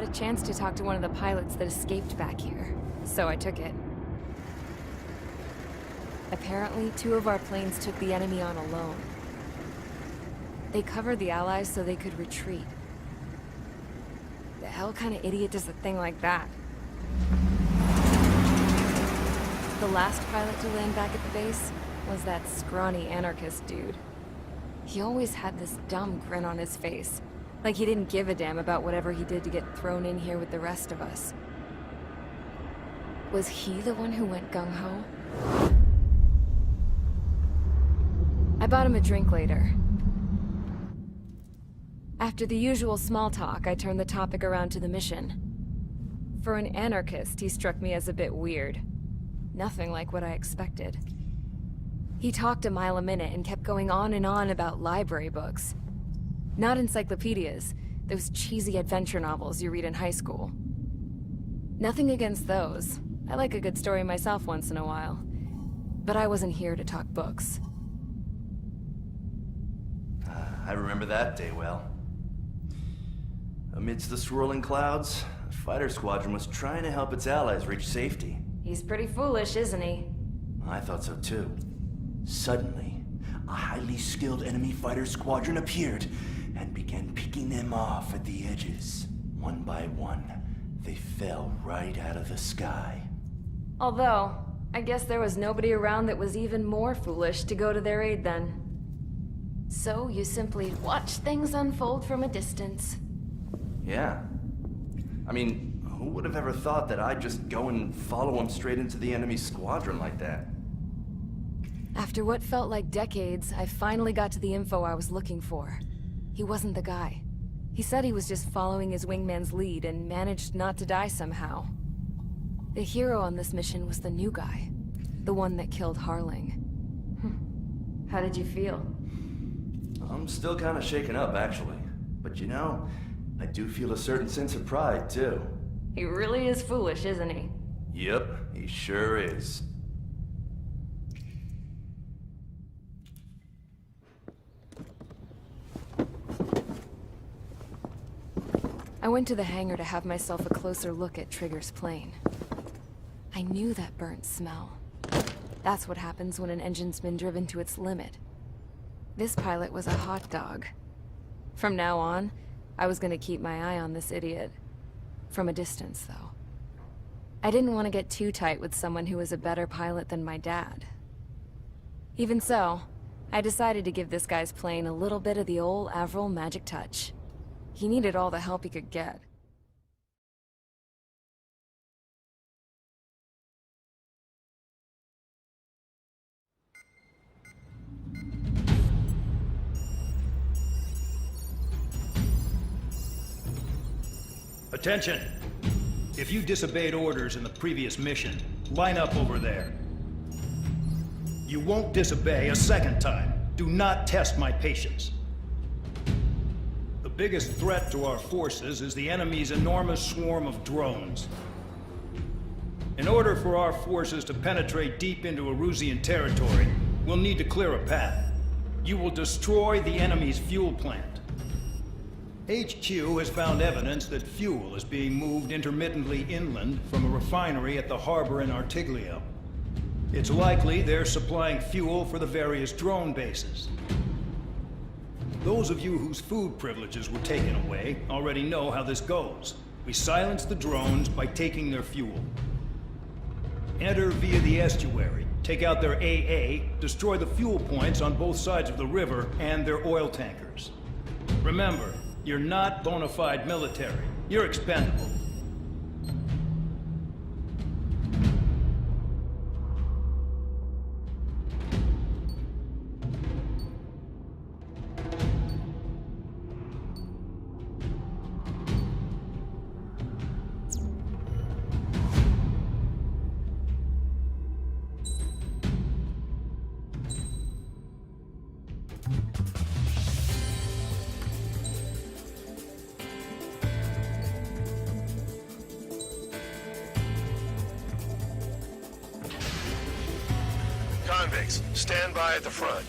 had a chance to talk to one of the pilots that escaped back here, so I took it. Apparently, 2 of our planes took the enemy on alone. They covered the Allies so they could retreat. The hell kind of idiot does a thing like that? The last pilot to land back at the base was that scrawny anarchist dude. He always had this dumb grin on his face, like he didn't give a damn about whatever he did to get thrown in here with the rest of us. Was he the one who went gung-ho? I bought him a drink later. After the usual small talk, I turned the topic around to the mission. For an anarchist, he struck me as a bit weird. Nothing like what I expected. He talked a mile a minute and kept going on and on about library books. Not encyclopedias, those cheesy adventure novels you read in high school. Nothing against those. I like a good story myself once in a while. But I wasn't here to talk books. I remember that day well. Amidst the swirling clouds, the fighter squadron was trying to help its allies reach safety. He's pretty foolish, isn't he? I thought so too. Suddenly, a highly skilled enemy fighter squadron appeared and began picking them off at the edges. One by one, they fell right out of the sky. Although, I guess there was nobody around that was even more foolish to go to their aid then. So you simply watch things unfold from a distance. Yeah. I mean, who would have ever thought that I'd just go and follow him straight into the enemy squadron like that? After what felt like decades, I finally got to the info I was looking for. He wasn't the guy. He said he was just following his wingman's lead and managed not to die somehow. The hero on this mission was the new guy. The one that killed Harling. How did you feel? I'm still kind of shaken up, actually. But you know, I do feel a certain sense of pride, too. He really is foolish, isn't he? Yep, he sure is. I went to the hangar to have myself a closer look at Trigger's plane. I knew that burnt smell. That's what happens when an engine's been driven to its limit. This pilot was a hot dog. From now on, I was gonna keep my eye on this idiot. From a distance, though. I didn't want to get too tight with someone who was a better pilot than my dad. Even so, I decided to give this guy's plane a little bit of the old Avril magic touch. He needed all the help he could get. Attention! If you disobeyed orders in the previous mission, line up over there. You won't disobey a second time. Do not test my patience. The biggest threat to our forces is the enemy's enormous swarm of drones. In order for our forces to penetrate deep into Erusean territory, we'll need to clear a path. You will destroy the enemy's fuel plant. HQ has found evidence that fuel is being moved intermittently inland from a refinery at the harbor in Artiglio. It's likely they're supplying fuel for the various drone bases. Those of you whose food privileges were taken away already know how this goes. We silence the drones by taking their fuel. Enter via the estuary, take out their AA, destroy the fuel points on both sides of the river and their oil tankers. Remember, you're not bona fide military. You're expendable. Convicts, stand by at the front.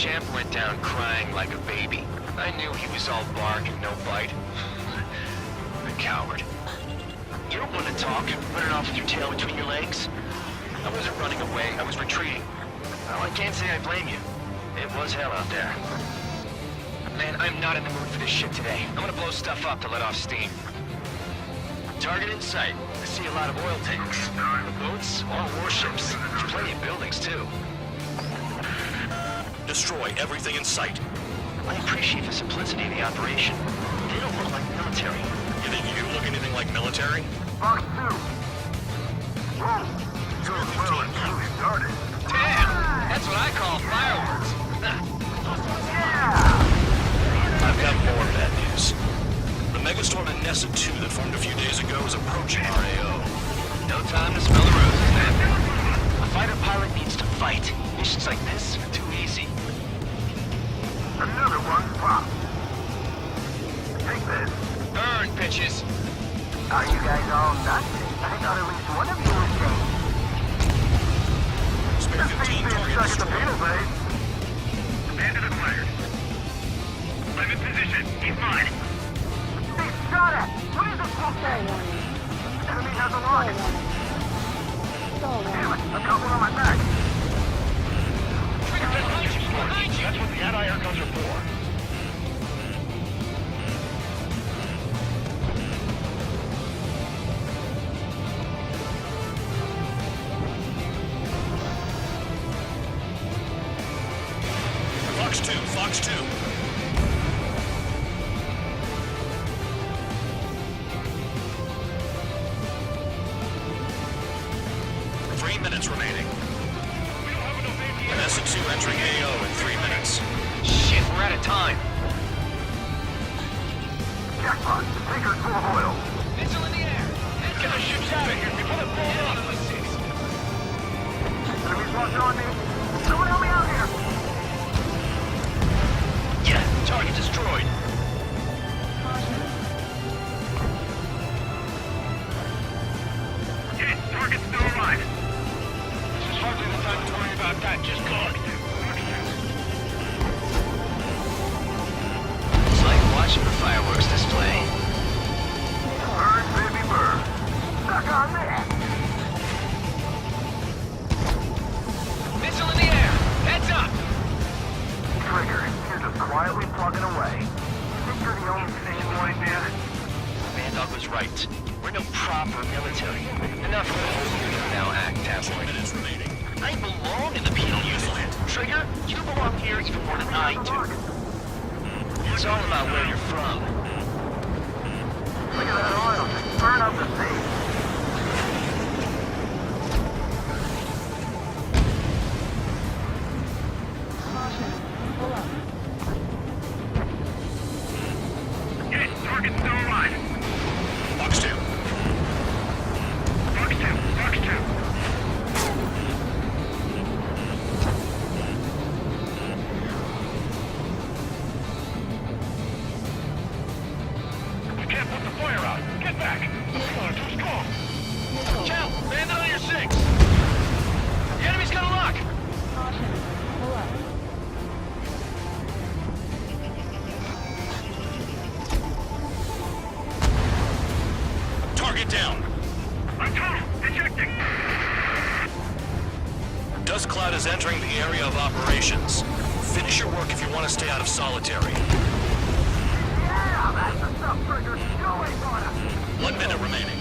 champ went down crying like a baby. I knew he was all bark and no bite. The coward. You don't want to talk, running off with your tail between your legs. I wasn't running away, I was retreating. Well, I can't say I blame you. It was hell out there. Man, I'm not in the mood for this shit today. I'm gonna blow stuff up to let off steam. Target in sight. I see a lot of oil tanks. Boats, all warships. There's plenty of buildings, too. Destroy everything in sight. I appreciate the simplicity of the operation. They don't look like military. You think you look anything like military? Fox 2. Whoa. You're well and truly started. Damn! That's what I call fireworks. Yeah! I've got more bad news. The megastorm in Nessa 2 that formed a few days ago is approaching our AO. No time to smell the roses, man. A fighter pilot needs to fight. Missions like this are too easy. Another one popped. Take this. Burn, bitches. Are you guys all done? I thought at least one of you was dead. Spare 15 Stuck target at the destroyed. panel base. Bandit acquired. I'm in position. He's mine. They shot at! What is this bullshit? Enemy has a launch. Damn it, a couple on my back. That's what the anti-air guns are for. Fox 2, Fox 2. Minutes remaining. Nessa 2 entering AO in 3 minutes. Shit, we're out of time. Jackpot, the tanker's full of oil. Missile in the air. Get the ships out of here before they blow up. Enemies watching on me. Someone help me out here. Yeah, target destroyed. Hit. Target's still alive. This is hardly the time to worry about that. Just talk. It's like watching a fireworks display. Burn, baby, burn. Suck on that. Missile in the air. Heads up. Trigger, you're just quietly plugging away. You think you're the only sane one here? Bandog was right. We're no proper military. Enough of the whole now act, tabloid. Minutes remaining. I belong in the penal unit. Trigger, you belong here even more than I do. It's all about where you're from. Look at that oil. Just burn up the sea. Hit. Target's still alive. Fox 2. Fox 2. Fox 2. You can't put the fire out. Get back. Too strong. Cal, man on your 6. The enemy's got a lock. Target down. I'm total. Ejecting. Dust cloud is entering the area of operations. Finish your work if you want to stay out of solitary. Yeah, that's the stuff, Trigger. Go away, Donna. 1 minute remaining.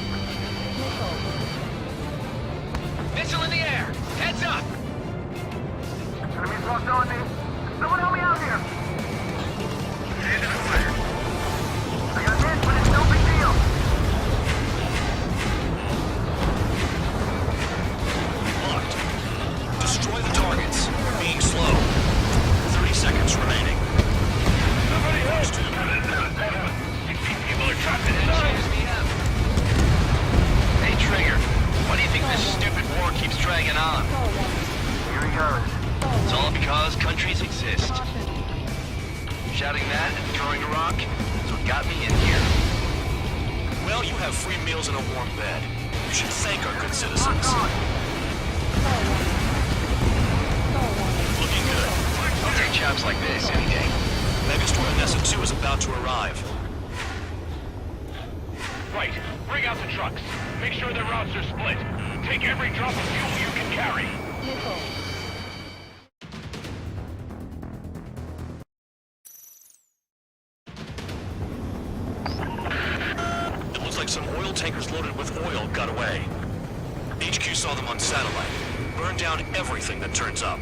Missile in the air. Heads up. Enemies locked on me. Someone help me out here. Bandit acquired. I got hit, but it's no big deal. Locked. Destroy the targets. Being slow. 30 seconds remaining. Somebody Fox help. 2. People are trapped in inside. Hey, Trigger. Why do you think this stupid war keeps dragging on? Here he goes. It's all because countries exist. Shouting that and throwing a rock is what got me in here. Well, you have free meals and a warm bed. You should thank our good citizens. Looking good. take jobs like this any day. Megastorm Nessa 2 is about to arrive. Right. Bring out the trucks. Make sure their routes are split. Take every drop of fuel you can carry. It looks like some oil tankers loaded with oil got away. HQ saw them on satellite. Burned down everything that turns up.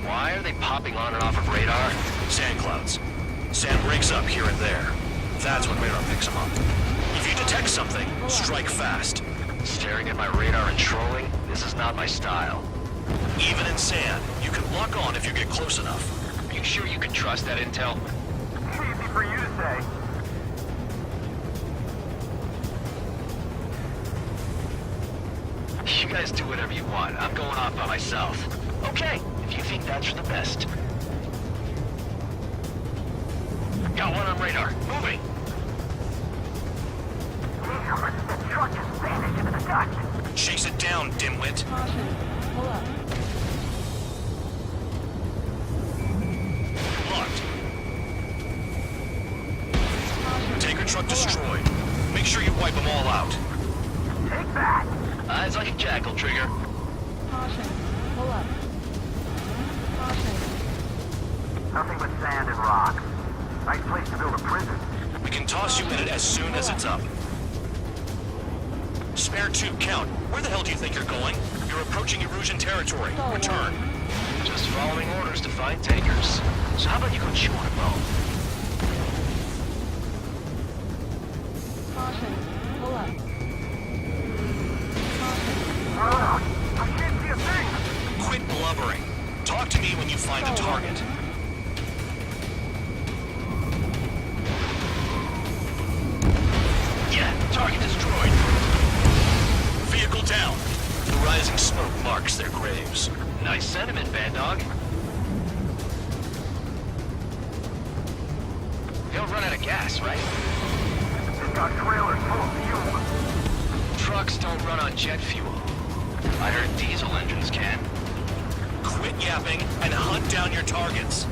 Why are they popping on and off of radar? Sand clouds. Sand breaks up here and there. That's when radar picks them up. If you detect something, strike fast. Staring at my radar and trolling? This is not my style. Even in sand, you can lock on if you get close enough. Are you sure you can trust that intel? Easy for you to say. You guys do whatever you want. I'm going off by myself. Okay, if you think that's for the best. Got one on radar. Moving. The truck just vanished into the dust. Chase it down, dimwit. Locked. Tanker truck destroyed. Make sure you wipe them all out. Take that. Eyes like a jackal, Trigger. Nothing but sand and rock. Nice place to build a prison. We can toss you in it as soon as it's up. Spare 2, Count. Where the hell do you think you're going? You're approaching Erusean territory. Return. Just following orders to find tankers. So how about you go chew on a bone? I can't see a thing. Quit blubbering. Talk to me when you find a target. Yeah, target destroyed. Vehicle down. The rising smoke marks their graves. Nice sentiment, Bandog. They'll run out of gas, right? They've got trailers full of fuel. Trucks don't run on jet fuel. I heard diesel engines can. Quit yapping and hunt down your targets.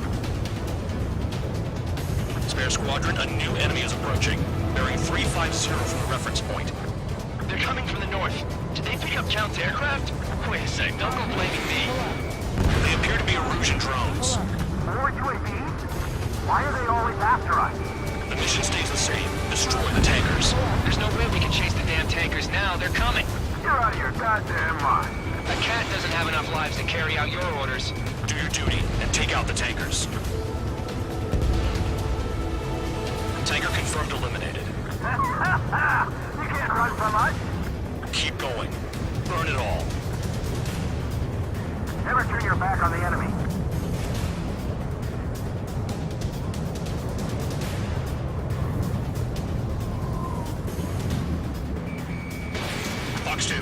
Spare Squadron, a new enemy is approaching. Bearing 350 from the reference point. They're coming from the north. Did they pick up Count's aircraft? Wait a sec, don't go blaming me. They appear to be Erusean drones. More UAVs? Why are they always after us? The mission stays the same. Destroy the tankers. There's no way we can chase the damn tankers now. They're coming. You're out of your goddamn mind. A cat doesn't have enough lives to carry out your orders. Do your duty and take out the tankers. Tanker confirmed eliminated. You can't run from us. Keep going. Burn it all. Never turn your back on the enemy. Fox 2.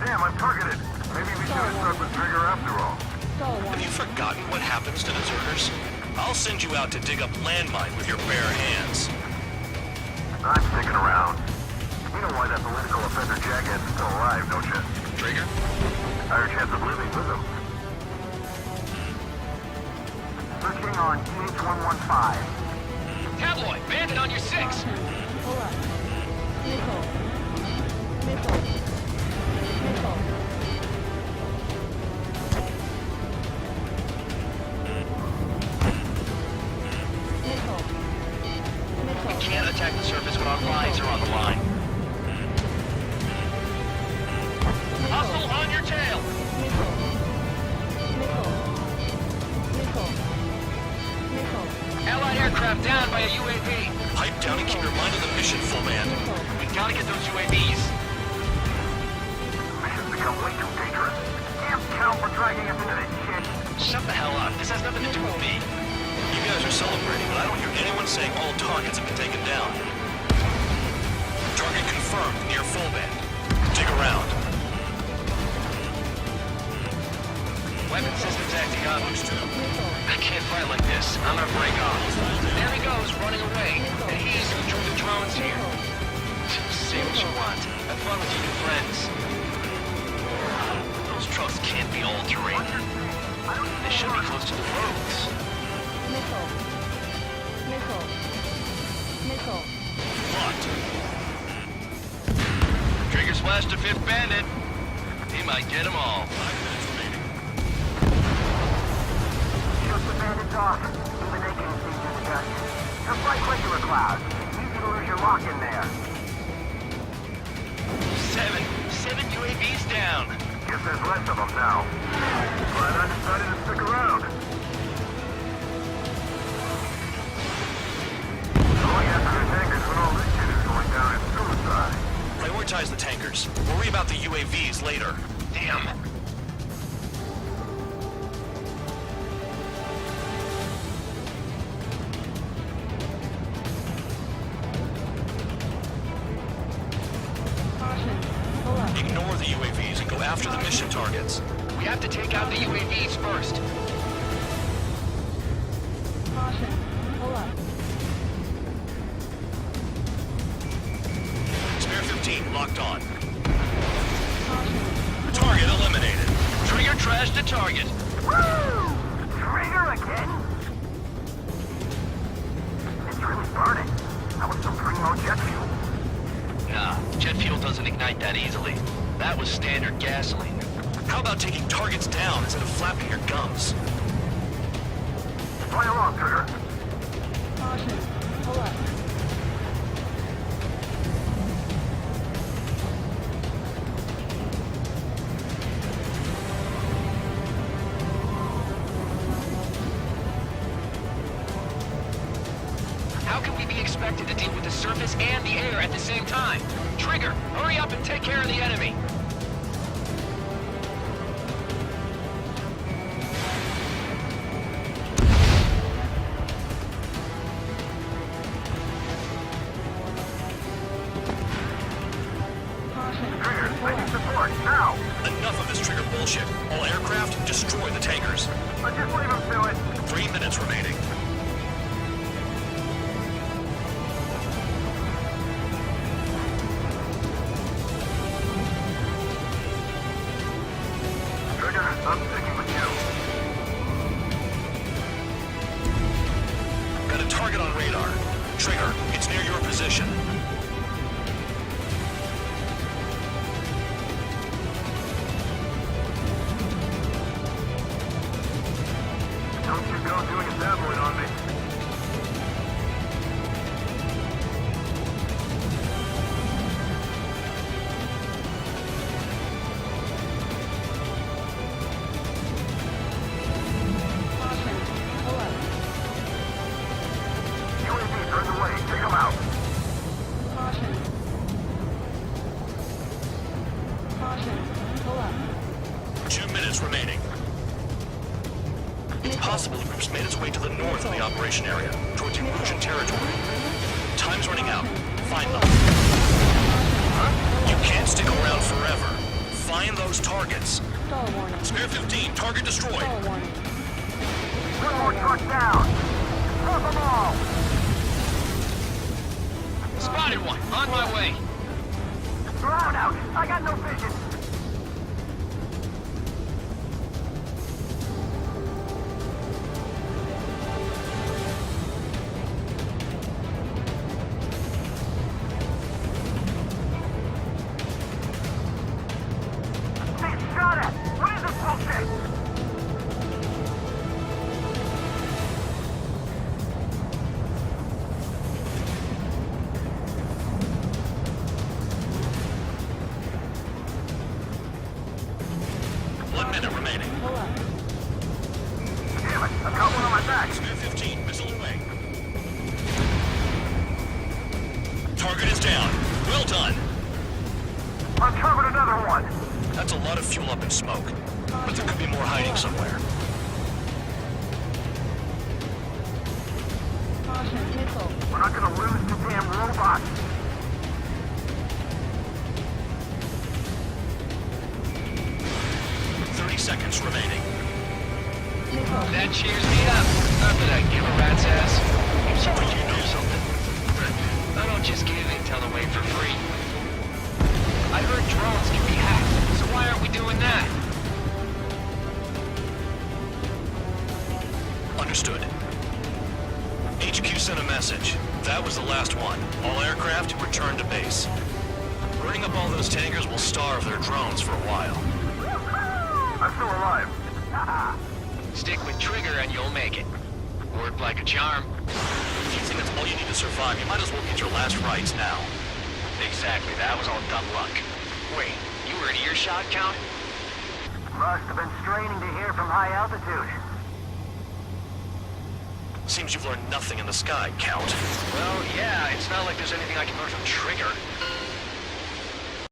Damn, I'm targeted. Maybe we should have stuck with Trigger after all. Have you forgotten what happens to deserters? I'll send you out to dig up landmine with your bare hands. I'm sticking around. You know why that political offender jackass is still alive, don't you? Trigger? Higher chance of living with him. Searching on EH-115. Tabloid, bandit on your 6. We can't attack the surface when our lives are on the line. Hostile on your tail. Allied aircraft down by a UAV. Pipe down and keep your mind on the mission, full man. We gotta get those UAVs. Mission's become way too dangerous. Damn Count for dragging us into this shit. Shut the hell up. This has nothing to do with me. You guys are celebrating, but I don't hear anyone saying all targets have been taken down. Target confirmed near full band. Dig around. Weapon systems acting up. I can't fight like this. I'm gonna break off. There he goes, running away. And he's who drew the drones here. Say what you want. Have fun with your new friends. Those trucks can't be all terrain. They should be close to the roads. Missile. Locked. Trigger slashed the 5th bandit. He might get them all. 5 minutes remaining. Shoot the bandits off. Even they can see through the guts. Just like regular clouds. Easy to lose your lock in there. 7 UAVs down. Guess there's less of them now. Glad I decided to stick around. Going after the tankers when all this shit is going down is suicide. Prioritize the tankers. Worry about the UAVs later. Damn. Ignore the UAVs and go after the mission targets. We have to take out the UAVs first. Spare 15 locked on. Target eliminated. Trigger trashed the target. Woo! Trigger again? It's really burning. That was some primo jet fuel. Nah, jet fuel doesn't ignite that easily. That was standard gasoline. How about taking targets down instead of flapping your gums? Play along, Trigger. How can we be expected to deal with the surface and the air at the same time? Trigger, hurry up and take care of the enemy. Trigger, I need support, now! Enough of this trigger bullshit. All aircraft, destroy the tankers. But just leave them to it. 3 minutes remaining. Trigger, I'm sticking with you. Got a target on radar. Trigger, it's near your position. Don't you go doing a tabloid on me. UAVs are in the way. Take them out. 2 minutes remaining. It's possible the group's made its way to the north of the operation area, towards Erusean territory. Time's running out. Find them. You can't stick around forever. Find those targets. Spare 15, target destroyed. One more truck down. Drop them all. Spotted one, on my way. Drown out. I got no vision. Being shot at. What is this bullshit? One minute remaining. Damn it. I've got one on my back. Spare 15, missile away. Target is down. Well done. Uncovered another one. That's a lot of fuel up in smoke. But there could be more hiding somewhere. We're not gonna lose the damn robot. 30 seconds remaining. That cheers me up. Not that I give a rat's ass. If someone you know something. I don't just give intel away for free. I heard drones can be hacked, so why aren't we doing that? Understood. HQ sent a message. That was the last one. All aircraft return to base. Burning up all those tankers will starve their drones for a while. I'm still alive. Stick with Trigger and you'll make it. Worked like a charm. If you think that's all you need to survive, you might as well get your last rites now. Exactly, that was all dumb luck. Wait, you were in earshot, Count? Must have been straining to hear from high altitude. Seems you've learned nothing in the sky, Count. Well, yeah, it's not like there's anything I can learn from Trigger.